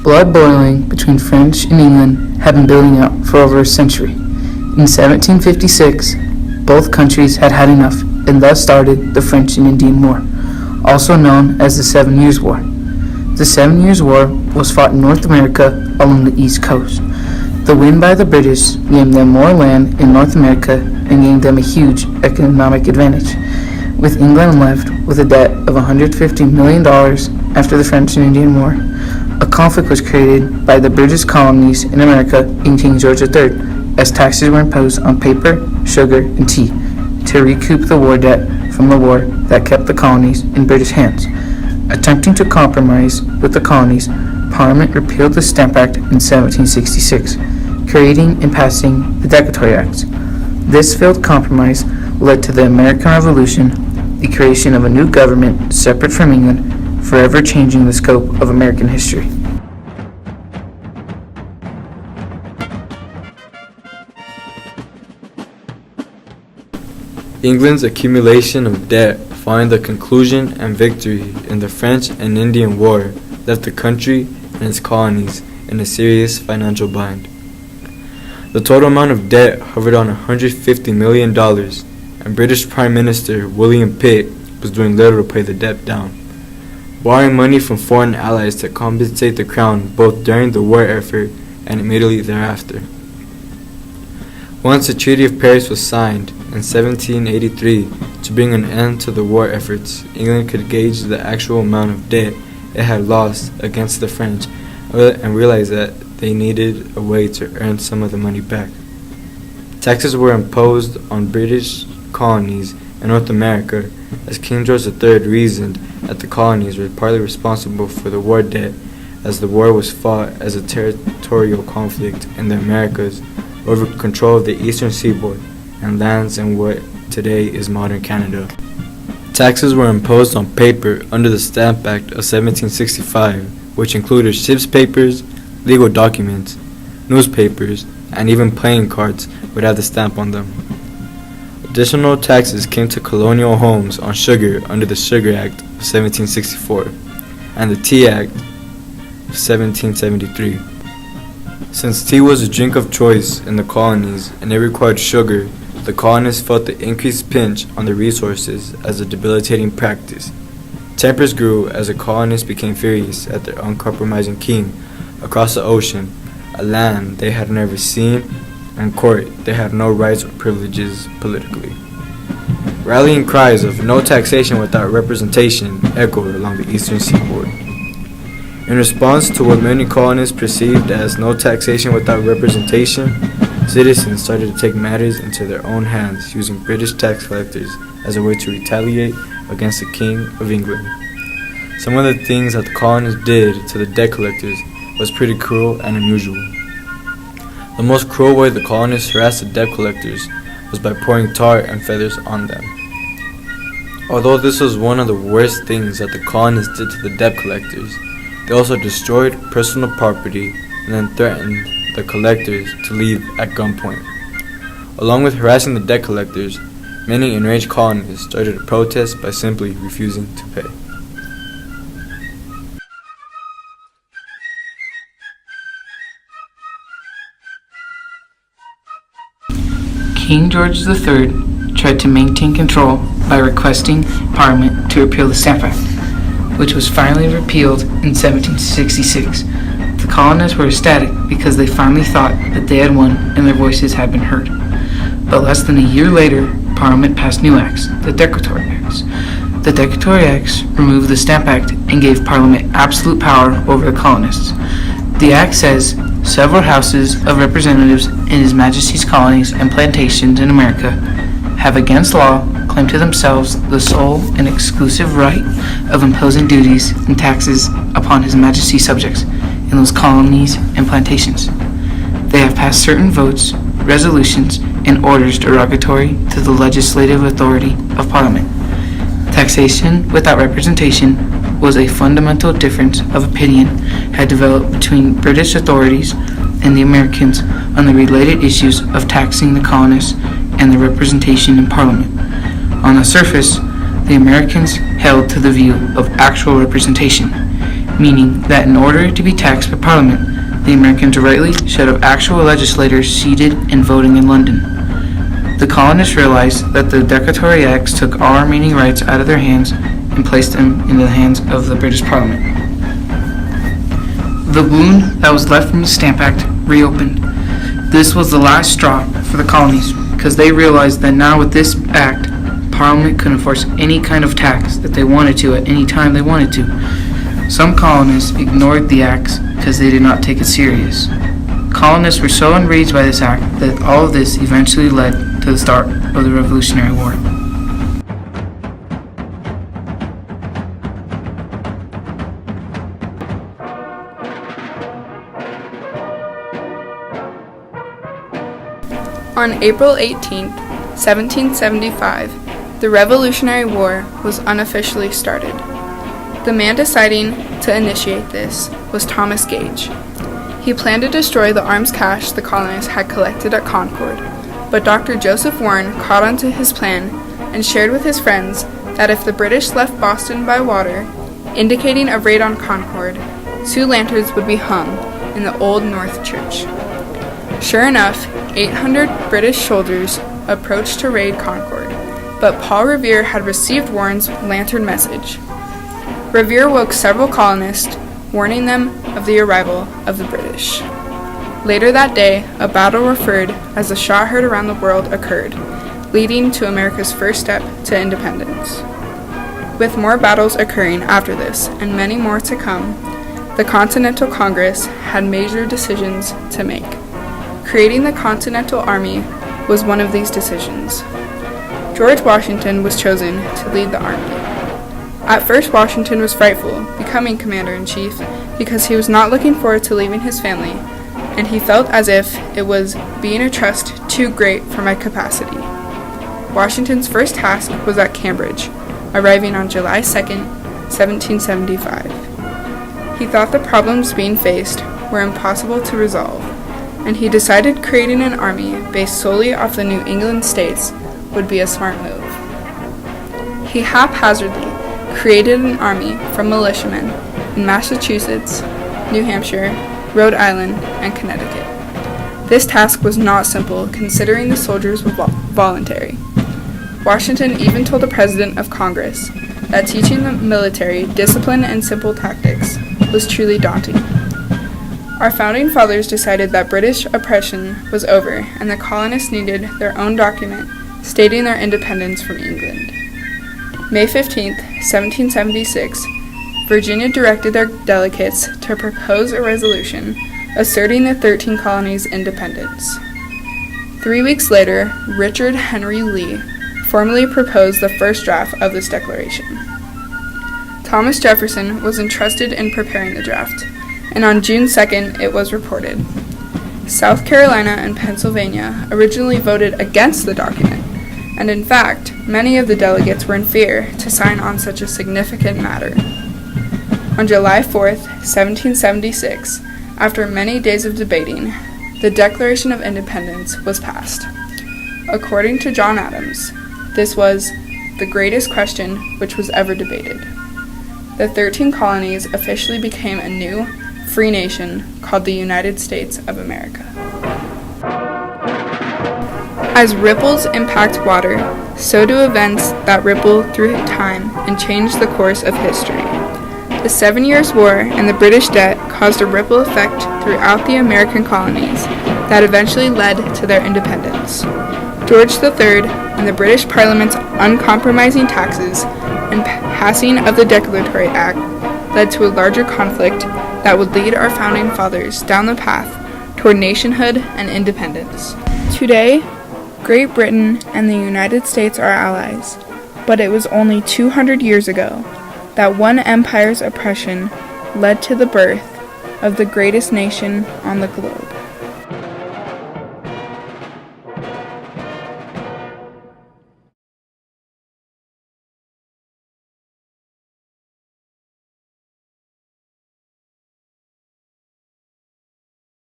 Blood boiling between French and England had been building up for over a century. In 1756, both countries had had enough and thus started the French and Indian War, also known as the 7 Years' War. The 7 Years' War was fought in North America along the East Coast. The win by the British gave them more land in North America and gave them a huge economic advantage, with England left with a debt of $150 million after the French and Indian War. A conflict was created by the British colonies in America in King George III, as taxes were imposed on paper, sugar, and tea to recoup the war debt from the war that kept the colonies in British hands. Attempting to compromise with the colonies, Parliament repealed the Stamp Act in 1766, creating and passing the Declaratory Acts. This failed compromise led to the American Revolution, the creation of a new government separate from England, forever changing the scope of American history. England's accumulation of debt following the conclusion and victory in the French and Indian War left the country and its colonies in a serious financial bind. The total amount of debt hovered on $150 million, and British Prime Minister William Pitt was doing little to pay the debt down, borrowing money from foreign allies to compensate the Crown both during the war effort and immediately thereafter. Once the Treaty of Paris was signed in 1783 to bring an end to the war efforts, England could gauge the actual amount of debt it had lost against the French and realized that they needed a way to earn some of the money back. Taxes were imposed on British colonies in North America, as King George III reasoned that the colonies were partly responsible for the war debt, as the war was fought as a territorial conflict in the Americas over control of the eastern seaboard and lands in what today is modern Canada. Taxes were imposed on paper under the Stamp Act of 1765, which included ships' papers, legal documents, newspapers, and even playing cards would have the stamp on them. Additional taxes came to colonial homes on sugar under the Sugar Act of 1764 and the Tea Act of 1773. Since tea was a drink of choice in the colonies and it required sugar, the colonists felt the increased pinch on their resources as a debilitating practice. Tempers grew as the colonists became furious at their uncompromising king across the ocean, a land they had never seen, and court they had no rights or privileges politically. Rallying cries of no taxation without representation echoed along the eastern seaboard. In response to what many colonists perceived as no taxation without representation, citizens started to take matters into their own hands, using British tax collectors as a way to retaliate against the King of England. Some of the things that the colonists did to the debt collectors was pretty cruel and unusual. The most cruel way the colonists harassed the debt collectors was by pouring tar and feathers on them. Although this was one of the worst things that the colonists did to the debt collectors, they also destroyed personal property and then threatened the collectors to leave at gunpoint. Along with harassing the debt collectors, many enraged colonists started a protest by simply refusing to pay. King George III tried to maintain control by requesting Parliament to repeal the Stamp Act, which was finally repealed in 1766. The colonists were ecstatic because they finally thought that they had won and their voices had been heard. But less than a year later, Parliament passed new acts, the Declaratory Acts. The Declaratory Acts removed the Stamp Act and gave Parliament absolute power over the colonists. The Act says, several houses of representatives in His Majesty's colonies and plantations in America have against law claimed to themselves the sole and exclusive right of imposing duties and taxes upon His Majesty's subjects in those colonies and plantations. They have passed certain votes, resolutions, and orders derogatory to the legislative authority of Parliament. Taxation without representation was a fundamental difference of opinion had developed between British authorities and the Americans on the related issues of taxing the colonists and their representation in Parliament. On the surface, the Americans held to the view of actual representation, meaning that in order to be taxed by Parliament, the Americans rightly should have actual legislators seated and voting in London. The colonists realized that the Declaratory Acts took all remaining rights out of their hands and placed them into the hands of the British Parliament. The wound that was left from the Stamp Act reopened. This was the last straw for the colonies, because they realized that now with this act, Parliament could enforce any kind of tax that they wanted to at any time they wanted to. Some colonists ignored the acts because they did not take it serious. Colonists were so enraged by this act that all of this eventually led to the start of the Revolutionary War. On April 18, 1775, the Revolutionary War was unofficially started. The man deciding to initiate this was Thomas Gage. He planned to destroy the arms cache the colonists had collected at Concord, but Dr. Joseph Warren caught on to his plan and shared with his friends that if the British left Boston by water, indicating a raid on Concord, 2 lanterns would be hung in the Old North Church. Sure enough, 800 British soldiers approached to raid Concord, but Paul Revere had received Warren's lantern message. Revere woke several colonists, warning them of the arrival of the British. Later that day, a battle referred as the shot heard around the world occurred, leading to America's first step to independence. With more battles occurring after this, and many more to come, the Continental Congress had major decisions to make. Creating the Continental Army was one of these decisions. George Washington was chosen to lead the army. At first, Washington was frightful, becoming commander-in-chief, because he was not looking forward to leaving his family, and he felt as if it was being a trust too great for my capacity. Washington's first task was at Cambridge, arriving on July 2nd, 1775. He thought the problems being faced were impossible to resolve, and he decided creating an army based solely off the New England states would be a smart move. He haphazardly created an army from militiamen in Massachusetts, New Hampshire, Rhode Island, and Connecticut. This task was not simple considering the soldiers were voluntary. Washington even told the President of Congress that teaching the military discipline and simple tactics was truly daunting. Our founding fathers decided that British oppression was over and the colonists needed their own document stating their independence from England. May 15, 1776, Virginia directed their delegates to propose a resolution asserting the 13 colonies' independence. 3 weeks later, Richard Henry Lee formally proposed the first draft of this declaration. Thomas Jefferson was entrusted in preparing the draft, and on June 2nd, it was reported. South Carolina and Pennsylvania originally voted against the document, and in fact, many of the delegates were in fear to sign on such a significant matter. On July 4th, 1776, after many days of debating, the Declaration of Independence was passed. According to John Adams, this was the greatest question which was ever debated. The 13 colonies officially became a new, free nation called the United States of America. As ripples impact water, so do events that ripple through time and change the course of history. The 7 Years' War and the British debt caused a ripple effect throughout the American colonies that eventually led to their independence. George III and the British Parliament's uncompromising taxes and passing of the Declaratory Act led to a larger conflict that would lead our founding fathers down the path toward nationhood and independence. Today, Great Britain and the United States are allies, but it was only 200 years ago that one empire's oppression led to the birth of the greatest nation on the globe.